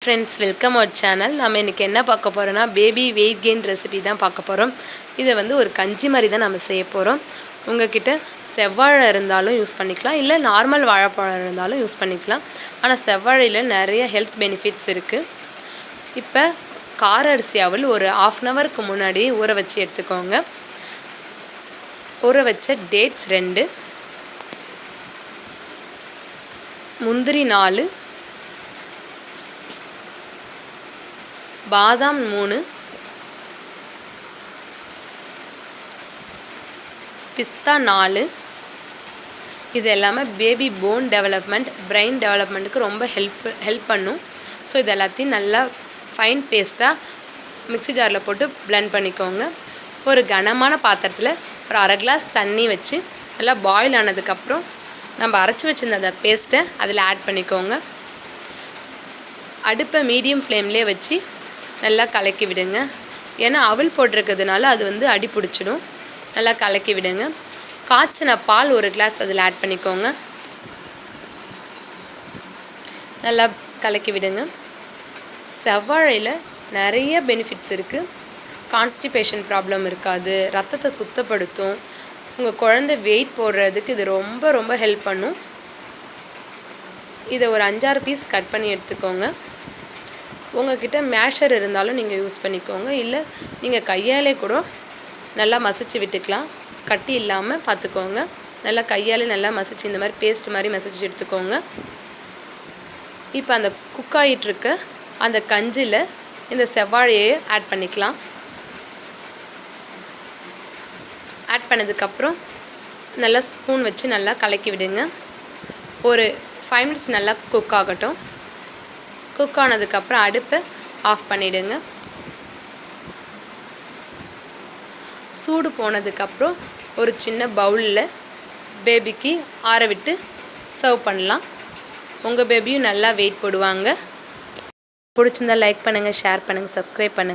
Friends, welcome our channel. நம்ம இன்றைக்கி என்ன பார்க்க போகிறோன்னா பேபி வெயிட் கெயின் ரெசிபி தான் பார்க்க போகிறோம். இதை வந்து ஒரு கஞ்சி மாதிரி தான் நம்ம செய்ய போகிறோம். உங்கள்கிட்ட செவ்வாழை இருந்தாலும் யூஸ் பண்ணிக்கலாம், இல்லை நார்மல் வாழைப்பழம் இருந்தாலும் யூஸ் பண்ணிக்கலாம். ஆனால் செவ்வாழையில் நிறைய ஹெல்த் பெனிஃபிட்ஸ் இருக்குது. இப்போ கார அரிசி அவல் ஒரு 1/2 ஹவருக்கு முன்னாடி ஊற வச்சு எடுத்துக்கோங்க. ஊற வச்ச டேட்ஸ் 2, முந்திரி 4, பாதாம் 3, பிஸ்தா 4. இது எல்லாமே பேபி போன் டெவலப்மெண்ட், பிரெயின் டெவலப்மெண்ட்டுக்கு ரொம்ப ஹெல்ப் பண்ணும். ஸோ இது எல்லாத்தையும் நல்லா ஃபைன் பேஸ்ட்டாக மிக்ஸி ஜாரில் போட்டு பிளெண்ட் பண்ணிக்கோங்க. ஒரு கனமான பாத்திரத்தில் ஒரு 1/2 கிளாஸ் தண்ணி வச்சு நல்லா பாயில் ஆனதுக்கப்புறம் நம்ம அரைச்சி வச்சுருந்த அந்த பேஸ்ட்டை அதில் ஆட் பண்ணிக்கோங்க. அடுப்பை மீடியம் ஃப்ளேம்லேயே வச்சு நல்லா கலக்கி விடுங்க. ஏன்னா அவல் போட்டிருக்கிறதுனால அது வந்து அடி பிடிச்சிடும். நல்லா கலக்கி விடுங்க. காய்ச்சின பால் 1 கிளாஸ் அதில் ஆட் பண்ணிக்கோங்க. நல்லா கலக்கி விடுங்க. செவ்வாழையில் நிறைய பெனிஃபிட்ஸ் இருக்குது. கான்ஸ்டிபேஷன் ப்ராப்ளம் இருக்காது, ரத்தத்தை சுத்தப்படுத்தும், உங்கள் குழந்தை வெயிட் போடுறதுக்கு இது ரொம்ப ரொம்ப ஹெல்ப் பண்ணும். இதை ஒரு 5-6 பீஸ் கட் பண்ணி எடுத்துக்கோங்க. உங்கள்கிட்ட மேஷர் இருந்தாலும் நீங்கள் யூஸ் பண்ணிக்கோங்க, இல்லை நீங்கள் கையாலே கூட நல்லா மசிச்சு விட்டுக்கலாம். கட்டி இல்லாமல் பார்த்துக்கோங்க. நல்லா கையாலே நல்லா மசிச்சு இந்த மாதிரி பேஸ்ட் மாதிரி மசிச்சு எடுத்துக்கோங்க. இப்போ அந்த குக் ஆகிட்டுருக்க அந்த கஞ்சியில் இந்த செவ்வாழையை ஆட் பண்ணிக்கலாம். ஆட் பண்ணதுக்கப்புறம் நல்லா ஸ்பூன் வச்சு நல்லா கலக்கி விடுங்க. ஒரு 5 மினிட்ஸ் நல்லா குக் ஆகட்டும். குக் ஆனதுக்கப்புறம் அடுப்பை ஆஃப் பண்ணிவிடுங்க. சூடு போனதுக்கப்புறம் ஒரு சின்ன பவுலில் பேபிக்கு ஆற விட்டு சர்வ் பண்ணலாம். உங்கள் பேபியும் நல்லா வெயிட் போடுவாங்க. பிடிச்சிருந்தால் லைக் பண்ணுங்கள், ஷேர் பண்ணுங்கள், சப்ஸ்கிரைப் பண்ணுங்கள்.